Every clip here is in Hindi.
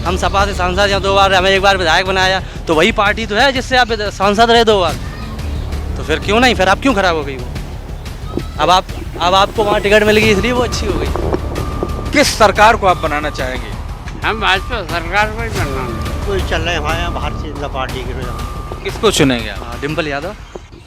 हम सपा से सांसद हैं 2 बार, हमें 1 बार विधायक बनाया, तो वही पार्टी तो है जिससे आप सांसद रहे 2 बार, तो फिर क्यों नहीं, फिर आप क्यों खराब हो गई वो? अब आपको वहाँ टिकट मिल गई इसलिए वो अच्छी हो गई। किस सरकार को आप बनाना चाहेंगे? हम भाजपा सरकार को ही बनना। कोई चल रहे हैं हमारे यहाँ भारतीय जनता पार्टी के रुझान। किसको चुनेंगे आप? डिम्पल यादव।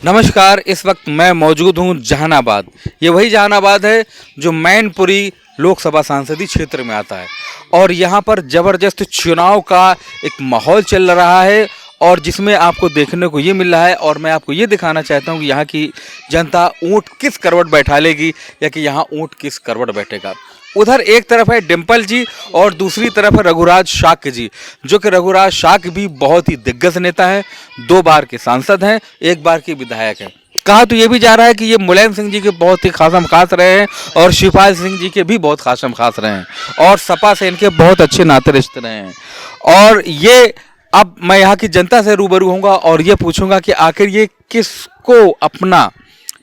नमस्कार, इस वक्त मैं मौजूद हूँ जहानाबाद। ये वही जहानाबाद है जो मैनपुरी लोकसभा सांसदीय क्षेत्र में आता है और यहाँ पर ज़बरदस्त चुनाव का एक माहौल चल रहा है और जिसमें आपको देखने को ये मिल रहा है और मैं आपको ये दिखाना चाहता हूँ कि यहाँ की जनता ऊँट किस करवट बैठा लेगी या कि यहाँ ऊँट किस करवट बैठेगा। उधर एक तरफ है डिम्पल जी और दूसरी तरफ है रघुराज शाक्य जी, जो कि रघुराज शाक्य भी बहुत ही दिग्गज नेता है, 2 बार के सांसद हैं, 1 बार के विधायक हैं। कहा तो ये भी जा रहा है कि ये मुलायम सिंह जी के बहुत ही खासम खास रहे हैं और शिवपाल सिंह जी के भी बहुत खासम खास रहे हैं और सपा से इनके बहुत अच्छे नाते रिश्ते रहे हैं। और ये अब मैं यहाँ की जनता से रूबरू होऊंगा और ये पूछूंगा कि आखिर ये किसको अपना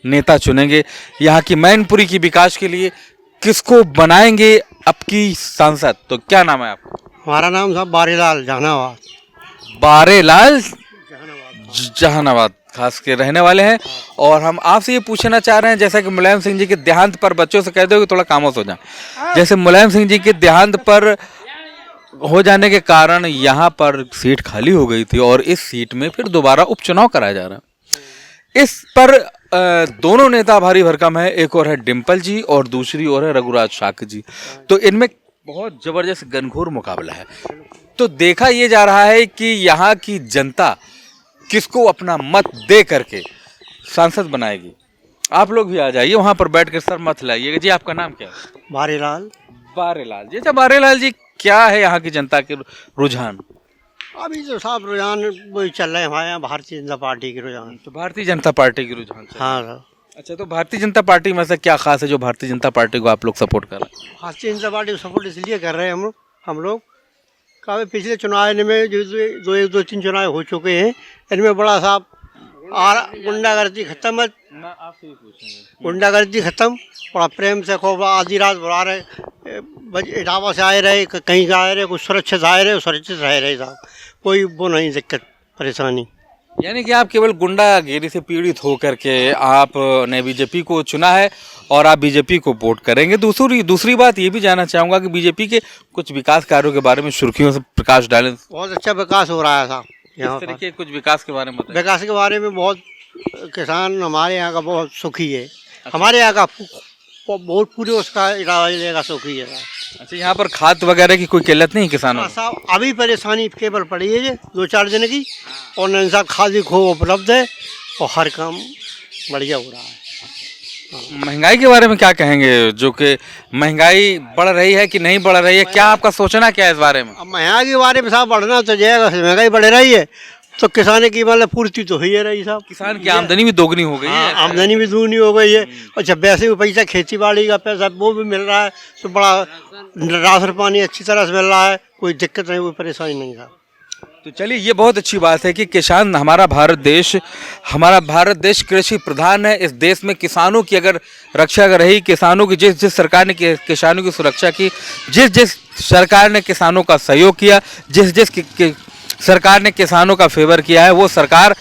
नेता चुनेंगे, यहाँ की मैनपुरी की विकास के लिए किसको बनाएंगे आपकी सांसद। तो क्या नाम है आपका? हमारा नाम साहब बारीलाल जहानाबाद। बारेलाल जहानाबाद खास के रहने वाले हैं और हम आपसे ये पूछना चाह रहे हैं, जैसा कि मुलायम सिंह जी के देहांत पर बच्चों से कह दो कि थोड़ा खामोश हो जाए, जैसे मुलायम सिंह जी के देहांत पर हो जाने के कारण यहाँ पर सीट खाली हो गई थी और इस सीट में फिर दोबारा उपचुनाव कराया जा रहा है। इस पर दोनों नेता भारी भरकम है, एक और है डिम्पल जी और दूसरी ओर है रघुराज शाक्य जी। तो इनमें बहुत जबरदस्त घनघोर मुकाबला है। तो देखा ये जा रहा है कि यहाँ की जनता किसको अपना मत दे करके सांसद बनाएगी। आप लोग भी आ जाइए वहाँ पर बैठ कर सर मत लाइएगा। जी आपका नाम क्या है? बारीलाल। बारेलाल जी। अच्छा बारेलाल जी, क्या है यहाँ की जनता के रुझान? अभी तो साहब रुझान वही चल रहे हैं हमारे यहाँ भारतीय जनता पार्टी के रुझान। तो भारतीय जनता पार्टी के रुझान से। हाँ साहब। अच्छा, तो भारतीय जनता पार्टी में से क्या खास है जो भारतीय जनता पार्टी को आप लोग सपोर्ट कर रहे हैं? भारतीय जनता पार्टी को सपोर्ट इसलिए कर रहे हैं हम लोग काफ़ी पिछले चुनाव में जो 2-3 चुनाव हो चुके हैं, इनमें बड़ा साहब गुंडागर्दी खत्म है। गुंडागर्दी खत्म, बड़ा प्रेम से खूब आधी रात बुला रहे, इटावा से आए रहे, कहीं से आए रहे, कुछ सुरक्षित आए रहे, सुरक्षित रह रहे साहब, कोई वो नहीं दिक्कत परेशानी। यानी कि आप केवल गुंडागिरी से पीड़ित होकर के आपने बीजेपी को चुना है और आप बीजेपी को वोट करेंगे। दूसरी बात ये भी जानना चाहूँगा कि बीजेपी के कुछ विकास कार्यों के बारे में सुर्खियों से प्रकाश डालें। बहुत अच्छा विकास हो रहा है साहब यहाँ पर। तरीके कुछ विकास के बारे में बताएं। विकास के बारे में बहुत किसान हमारे यहाँ का बहुत सुखी है। हमारे यहाँ का बहुत पूरे उसका इलाका का सुखी है। अच्छा, यहाँ पर खाद वगैरह की कोई किल्लत नहीं किसानों को? साहब अभी परेशानी केवल पड़ी है 2-4 दिन की और इंसान खाद भी खूब उपलब्ध है और हर काम बढ़िया हो रहा है। महंगाई के बारे में क्या कहेंगे, जो कि महंगाई बढ़ रही है कि नहीं बढ़ रही है, क्या आपका सोचना क्या है इस बारे में? अब महंगाई के बारे में साहब बढ़ना तो जाएगा, महंगाई बढ़ रही है तो किसाने की मतलब पूर्ति तो ही है रही साहब। किसान की आमदनी भी दोगुनी हो गई है। आमदनी भी दोगुनी हो गई है और जब वैसे भी पैसा खेती बाड़ी का पैसा वो भी मिल रहा है तो बड़ा राशन पानी अच्छी तरह से मिल रहा है, कोई दिक्कत नहीं, कोई परेशानी नहीं साहब। तो चलिए, ये बहुत अच्छी बात है कि किसान, हमारा भारत देश कृषि प्रधान है। इस देश में किसानों की अगर रक्षा रही, किसानों की जिस सरकार ने किसानों की सुरक्षा की, जिस सरकार ने किसानों का सहयोग किया, जिस सरकार ने किसानों का फेवर किया है, वो सरकार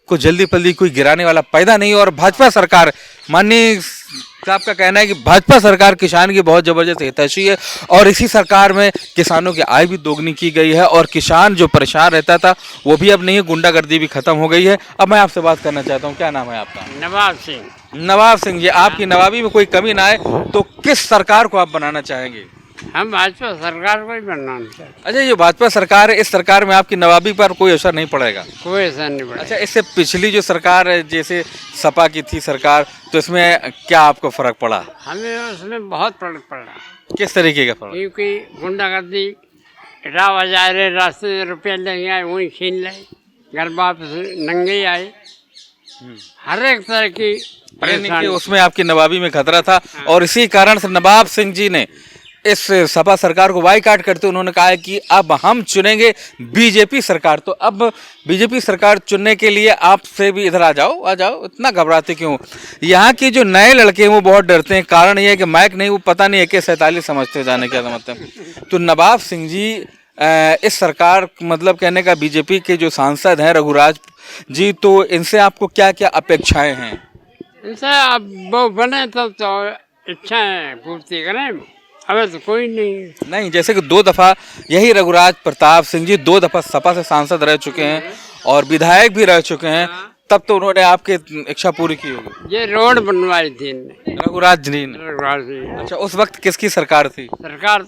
को जल्दी पल्दी कोई गिराने वाला पैदा नहीं। और भाजपा सरकार, माननीय साहब का कहना है कि भाजपा सरकार किसान की बहुत जबरदस्त हितैषी है और इसी सरकार में किसानों की आय भी दोगुनी की गई है और किसान जो परेशान रहता था वो भी अब नहीं है, गुंडागर्दी भी खत्म हो गई है। अब मैं आपसे बात करना चाहता हूँ, क्या नाम है आपका? नवाब सिंह। नवाब सिंह जी, आपकी नवाबी में कोई कमी ना आए तो किस सरकार को आप बनाना चाहेंगे? हम भाजपा सरकार को ही बनना चाहते। अच्छा, ये भाजपा सरकार है, इस सरकार में आपकी नवाबी पर कोई असर नहीं पड़ेगा? कोई असर नहीं पड़ेगा। अच्छा, इससे पिछली जो सरकार है, जैसे सपा की थी सरकार, तो इसमें क्या आपको फर्क पड़ा? हमें उसमें बहुत फर्क पड़ा। किस तरीके का फर्क? क्योंकि गुंडागर्दी, इटावा जा रहे, रास्ते में रुपया लेंगे आए वहीं छीन ले, घर वापस नंगे आए, हर एक तरह की परेशानी। उसमें आपकी नवाबी में खतरा था और इसी कारण से नवाब सिंह जी ने इस सपा सरकार को बाईकाट करते उन्होंने कहा है कि अब हम चुनेंगे बीजेपी सरकार। तो अब बीजेपी सरकार चुनने के लिए आपसे भी इधर आ जाओ, इतना घबराते क्यों? यहाँ के जो नए लड़के हैं वो बहुत डरते हैं, कारण ये है कि माइक नहीं, वो पता नहीं AK-47 समझते हो, जाने क्या समझते हैं। तो नवाब सिंह जी इस सरकार मतलब कहने का बीजेपी के जो सांसद हैं रघुराज जी, तो इनसे आपको क्या क्या अपेक्षाएं हैं? इनसे अब वो बने तब तो इच्छाएं पूर्ति करें, अबे तो कोई नहीं। नहीं, जैसे कि 2 दफा यही रघुराज प्रताप सिंह जी 2 दफा सपा से सांसद रह चुके हैं और विधायक भी रह चुके हैं, तब तो उन्होंने आपकी इच्छा पूरी की होगी। ये रोड बनवाई थी इनने, रघुराज जी ने। रघुराज जी। अच्छा, उस वक्त किसकी सरकार थी? सरकार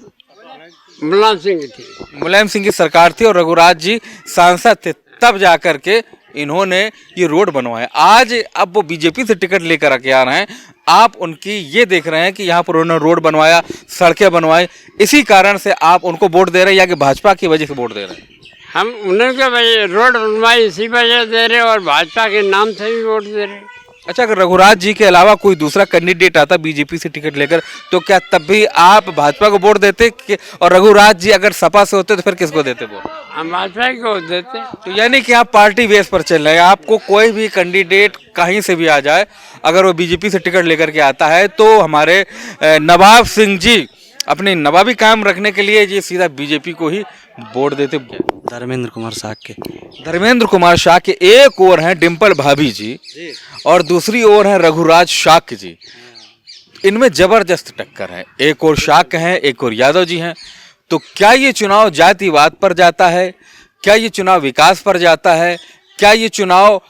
मुलायम सिंह की थी। मुलायम सिंह की सरकार थी और रघुराज जी सांसद थे, तब जाकर के इन्होंने ये रोड बनवाए। आज अब वो बीजेपी से टिकट लेकर आके आ रहे हैं, आप उनकी ये देख रहे हैं कि यहाँ पर उन्होंने रोड बनवाया, सड़कें बनवाई, इसी कारण से आप उनको वोट दे रहे हैं या कि भाजपा की वजह से वोट दे रहे हैं? हम उन्हें क्या भाई रोड बनवाई इसी वजह दे रहे और भाजपा के नाम से भी वोट दे रहे। अच्छा, अगर रघुराज जी के अलावा कोई दूसरा कैंडिडेट आता बीजेपी से टिकट लेकर, तो क्या तब भी आप भाजपा को वोट देते और रघुराज जी अगर सपा से होते तो फिर किसको देते वोट? हम भाजपा को देते। तो यानी कि आप पार्टी बेस पर चल रहे हैं, आपको कोई भी कैंडिडेट कहीं से भी आ जाए, अगर वो बीजेपी से टिकट लेकर के आता है तो हमारे नवाब सिंह जी अपनी नवाबी कायम रखने के लिए ये सीधा बीजेपी को ही वोट देते। धर्मेंद्र कुमार शाह के। धर्मेंद्र कुमार शाह के एक ओर हैं डिम्पल भाभी जी और दूसरी ओर हैं रघुराज शाक्य जी। इनमें जबरदस्त टक्कर है, एक और शाक्य हैं, एक और यादव जी हैं। तो क्या ये चुनाव जातिवाद पर जाता है? क्या ये चुनाव विकास पर जाता है? क्या ये चुनाव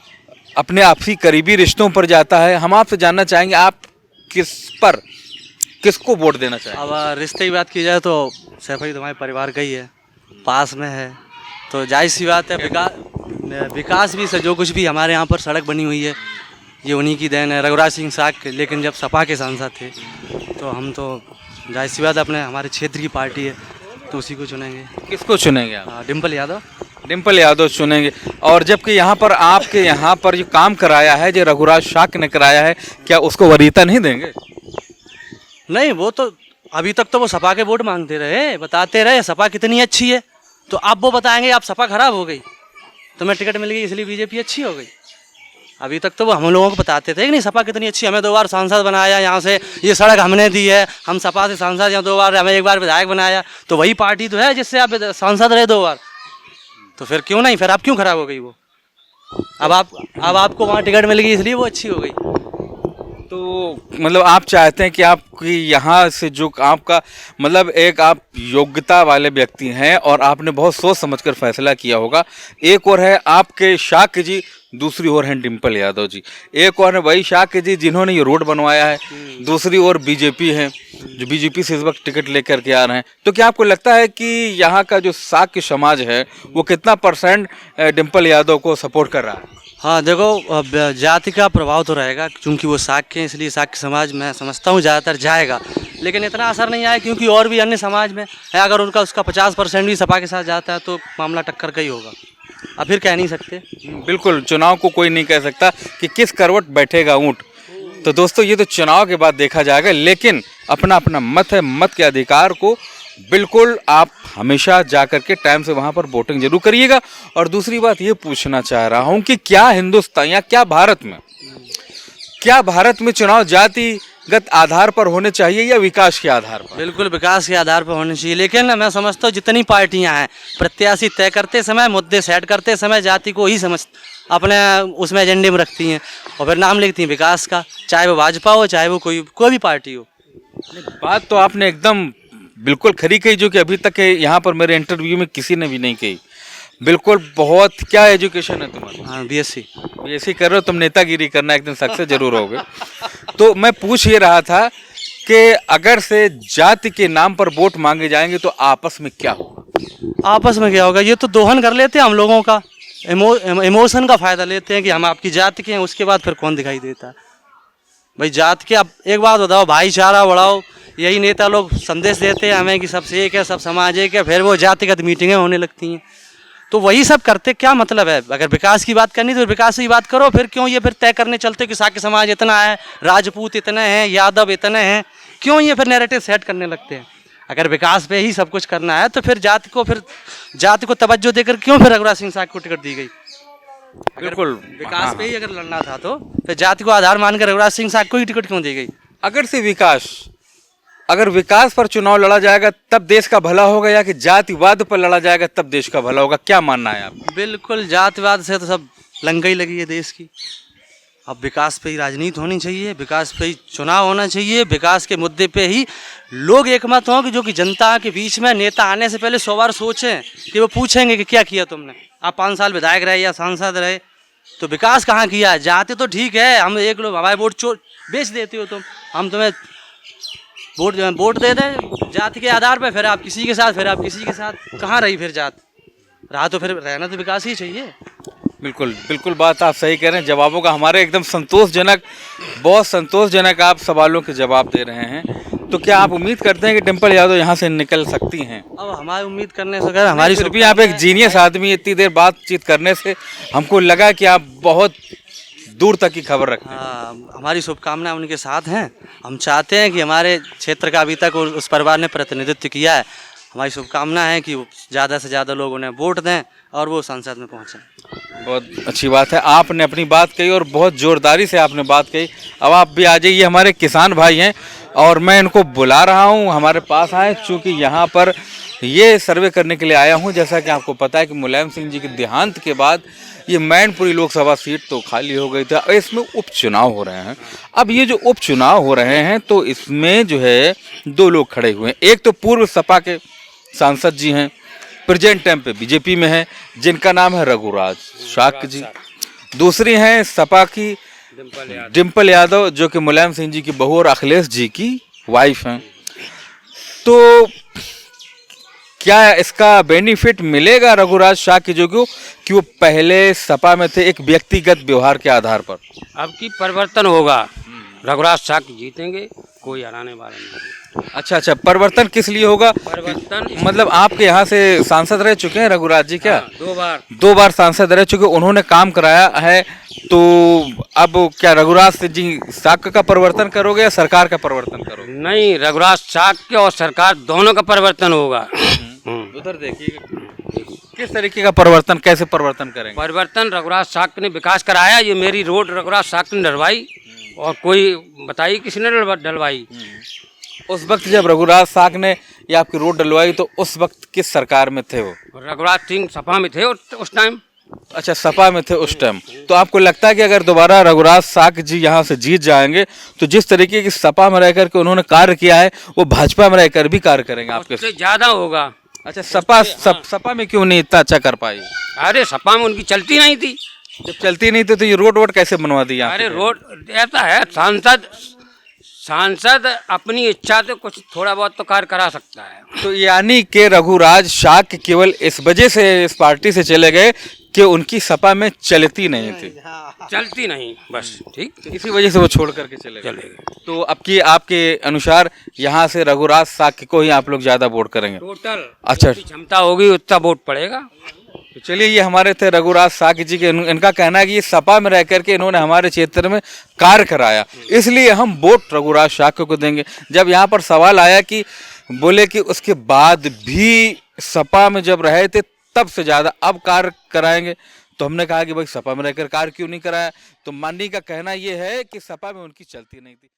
अपने आपसी करीबी रिश्तों पर जाता है? हम आपसे जानना चाहेंगे, आप किसको वोट देना चाहेंगे? अब रिश्ते की बात की जाए तो सैफई तो हमारे परिवार का ही है, पास में है, तो जाहिर सी बात है विकास भी से जो कुछ भी हमारे यहाँ पर सड़क बनी हुई है ये उन्हीं की देन है, रघुराज सिंह शाक्य। लेकिन जब सपा के सांसद थे तो हम तो जाहिर सी बात अपने हमारे क्षेत्र की पार्टी है तो उसी को चुनेंगे। किसको चुनेंगे आप? डिम्पल यादव। डिम्पल यादव चुनेंगे। और जबकि यहाँ पर आपके यहाँ पर जो काम कराया है, जो रघुराज शाक्य ने कराया है, क्या उसको वरीयता नहीं देंगे? नहीं, वो तो अभी तक तो वो सपा के वोट मांगते रहे, बताते रहे सपा कितनी अच्छी है, तो अब वो बताएंगे आप सपा खराब हो गई, तुम्हें टिकट मिल गई इसलिए बीजेपी अच्छी हो गई। अभी तक तो वो हम लोगों को बताते थे कि नहीं सपा कितनी अच्छी, हमें 2 बार सांसद बनाया, यहाँ से ये सड़क हमने दी है, हम सपा से सांसद, यहाँ 2 बार, हमें 1 बार विधायक बनाया, तो वही पार्टी तो है जिससे आप सांसद रहे 2 बार, तो फिर क्यों नहीं, फिर आप क्यों खराब हो गई वो? अब आपको वहाँ टिकट मिल गई इसलिए वो अच्छी हो गई। तो मतलब आप चाहते हैं कि आपकी यहाँ से जो आपका मतलब एक आप योग्यता वाले व्यक्ति हैं और आपने बहुत सोच समझकर फैसला किया होगा। एक और है आपके शाक्य जी, दूसरी ओर हैं डिम्पल यादव जी। एक और है वही शाक्य जी जिन्होंने ये रोड बनवाया है, दूसरी ओर बीजेपी है जो बीजेपी से इस वक्त टिकट लेकर के आ रहे हैं। तो क्या आपको लगता है कि यहाँ का जो शाक्य समाज है वो कितना % डिम्पल यादव को सपोर्ट कर रहा है? हाँ देखो, जाति का प्रभाव तो रहेगा क्योंकि वो शाक्य हैं, इसलिए शाक्य समाज मैं समझता हूँ ज़्यादातर जाएगा, लेकिन इतना असर नहीं आया क्योंकि और भी अन्य समाज में है, अगर उसका 50% भी सपा के साथ जाता है तो मामला टक्कर का ही होगा। अब फिर कह नहीं सकते। बिल्कुल, चुनाव को कोई नहीं कह सकता कि किस करवट बैठेगा ऊँट। तो दोस्तों ये तो चुनाव के बाद देखा जाएगा, लेकिन अपना अपना मत है, मत के अधिकार को बिल्कुल आप हमेशा जाकर के टाइम से वहाँ पर वोटिंग जरूर करिएगा। और दूसरी बात ये पूछना चाह रहा हूँ कि क्या हिंदुस्तान या क्या भारत में चुनाव जातिगत आधार पर होने चाहिए या विकास के आधार पर? बिल्कुल विकास के आधार पर होने चाहिए, लेकिन मैं समझता हूँ जितनी पार्टियाँ हैं प्रत्याशी तय करते समय, मुद्दे सेट करते समय जाति को ही अपने उसमें एजेंडे में रखती हैं और फिर नाम लिखती हैं विकास का, चाहे वो भाजपा हो चाहे वो कोई भी पार्टी हो। बात तो आपने एकदम बिल्कुल खरी कही, जो कि अभी तक यहाँ पर मेरे इंटरव्यू में किसी ने भी नहीं कही। बिल्कुल, बहुत क्या एजुकेशन है तुम्हारा? हाँ, बीएससी कर रहे हो तुम, नेतागिरी करना एक दिन सक्सेस जरूर होगे। तो मैं पूछ ये रहा था कि अगर से जाति के नाम पर वोट मांगे जाएंगे तो आपस में क्या होगा? आपस में क्या होगा, ये तो दोहन कर लेते हैं हम लोगों का, इमोशन का फ़ायदा लेते हैं कि हम आपकी जाति के हैं, उसके बाद फिर कौन दिखाई देता है भाई जात के। अब एक बात बताओ, भाईचारा बढ़ाओ, यही नेता लोग संदेश देते हैं हमें कि सबसे एक है, सब समाज एक है, फिर वो जातिगत मीटिंगें होने लगती हैं, तो वही सब करते क्या मतलब है? अगर विकास की बात करनी तो विकास की बात करो, फिर क्यों ये फिर तय करने चलते कि शाक्य समाज इतना है, राजपूत इतने हैं, यादव इतने हैं, क्यों ये फिर नैरेटिव सेट करने लगते हैं? अगर विकास पे ही सब कुछ करना है तो फिर जाति को तवज्जो देकर क्यों फिर रघुराज सिंह शाक्य को टिकट दी गई? बिल्कुल, विकास पे ही अगर लड़ना था तो फिर जाति को आधार मानकर रघुराज सिंह शाक्य को ही टिकट क्यों दी गई? अगर से विकास अगर विकास पर चुनाव लड़ा जाएगा तब देश का भला होगा, या कि जातिवाद पर लड़ा जाएगा तब देश का भला होगा, क्या मानना है आपका? बिल्कुल, जातिवाद से तो सब लंका ही लगी है देश की। अब विकास पे ही राजनीति होनी चाहिए, विकास पे ही चुनाव होना चाहिए, विकास के मुद्दे पे ही लोग एकमत हों, कि जो कि जनता के बीच में नेता आने से पहले 100 बार सोचें कि वो पूछेंगे कि क्या किया तुमने। आप 5 साल विधायक रहे या सांसद रहे तो विकास कहाँ किया? जाते तो ठीक है, हम एक लोग हमारे वोट चोर बेच देते हो तुम, हम तुम्हें वोट दे दें जाति के आधार पर, फिर आप किसी के साथ, फिर आप किसी के साथ, कहाँ रही फिर जात? रहा तो फिर रहना तो विकास ही चाहिए। बिल्कुल बिल्कुल, बात आप सही कह रहे हैं। जवाबों का हमारे एकदम संतोषजनक, बहुत संतोषजनक आप सवालों के जवाब दे रहे हैं। तो क्या आप उम्मीद करते हैं कि डिम्पल यादव यहाँ से निकल सकती हैं? अब हमारी उम्मीद करने से अगर हमारी फिर भी आप एक जीनियस आदमी, इतनी देर बातचीत करने से हमको लगा कि आप बहुत दूर तक की खबर रखते हैं। हाँ, हमारी शुभकामनाएं उनके साथ हैं। हम चाहते हैं कि हमारे क्षेत्र का अभी तक उस परिवार ने प्रतिनिधित्व किया है। हमारी शुभकामना है कि ज़्यादा से ज़्यादा लोग उन्हें वोट दें और वो संसद में पहुँचें। बहुत अच्छी बात है, आपने अपनी बात कही और बहुत जोरदारी से आपने बात कही। अब आप भी आ जाइए, हमारे किसान भाई हैं और मैं इनको बुला रहा हूँ हमारे पास आए, चूँकि यहाँ पर ये सर्वे करने के लिए आया हूँ। जैसा कि आपको पता है कि मुलायम सिंह जी के देहांत के बाद ये मैनपुरी लोकसभा सीट तो खाली हो गई थी, इसमें उपचुनाव हो रहे हैं। अब ये जो उपचुनाव हो रहे हैं तो इसमें जो है 2 लोग खड़े हुए हैं। एक तो पूर्व सपा के सांसद जी हैं, प्रेजेंट टाइम पे बीजेपी में हैं, जिनका नाम है रघुराज शाक्य जी। दूसरी हैं सपा की डिम्पल यादव, जो कि मुलायम सिंह जी की बहू और अखिलेश जी की वाइफ हैं। तो क्या इसका बेनिफिट मिलेगा रघुराज शाक्य जी को कि वो पहले सपा में थे एक व्यक्तिगत व्यवहार के आधार पर? अब की परिवर्तन होगा, रघुराज शाक्य जीतेंगे, कोई हराने वाला नहीं। अच्छा, परिवर्तन किस लिए होगा? परिवर्तन मतलब आपके यहाँ से सांसद रह चुके हैं रघुराज जी क्या? 2 बार सांसद रह चुके, उन्होंने काम कराया है। तो अब क्या रघुराज जी शाक्य का परिवर्तन करोगे या सरकार का परिवर्तन करोगे? नहीं, रघुराज शाक्य और सरकार दोनों का परिवर्तन होगा। उधर देखिए किस तरीके का परिवर्तन, कैसे परिवर्तन करेंगे? परिवर्तन, रघुराज शाक्य ने विकास कराया। ये मेरी रोड रघुराज शाक्य ने डलवाई, और कोई बताइए किसने डलवाई? उस वक्त जब रघुराज शाक्य ने ये आपकी रोड डलवाई तो उस वक्त किस सरकार में थे वो? रघुराज सिंह सपा में थे उस टाइम। अच्छा, सपा में थे उस टाइम। तो आपको लगता है कि अगर दोबारा रघुराज शाक्य जी यहाँ से जीत जाएंगे तो जिस तरीके की सपा में रहकर के उन्होंने कार्य किया है वो भाजपा में रहकर भी कार्य करेंगे आपके? उससे ज्यादा होगा। अच्छा, सपा में क्यों नहीं इतना अच्छा कर पाई? अरे सपा में उनकी चलती नहीं थी। जब चलती नहीं थी तो ये रोड कैसे बनवा दी? अरे रोड ऐसा है, सांसद अपनी इच्छा से कुछ थोड़ा बहुत तो कार्य करा सकता है। तो यानी कि रघुराज शाक्य केवल इस वजह से इस पार्टी से चले गए कि उनकी सपा में चलती नहीं थी, चलती नहीं, बस ठीक, इसी वजह से वो छोड़ करके चले गए। तो अब की आपके अनुसार यहाँ से रघुराज शाक्य को ही आप लोग ज्यादा वोट करेंगे? टोटल अच्छा, क्षमता होगी उतना वोट पड़ेगा। तो चलिए, ये हमारे थे रघुराज शाक्य जी के। इनका कहना है कि ये सपा में रह करके इन्होंने हमारे क्षेत्र में कार्य कराया, इसलिए हम वोट रघुराज शाक्य को देंगे। जब यहाँ पर सवाल आया कि बोले कि उसके बाद भी सपा में जब रहे थे तब से ज्यादा अब कार्य कराएंगे, तो हमने कहा कि भाई सपा में रहकर कार्य क्यों नहीं कराया? तो माननीय का कहना ये है कि सपा में उनकी चलती नहीं थी।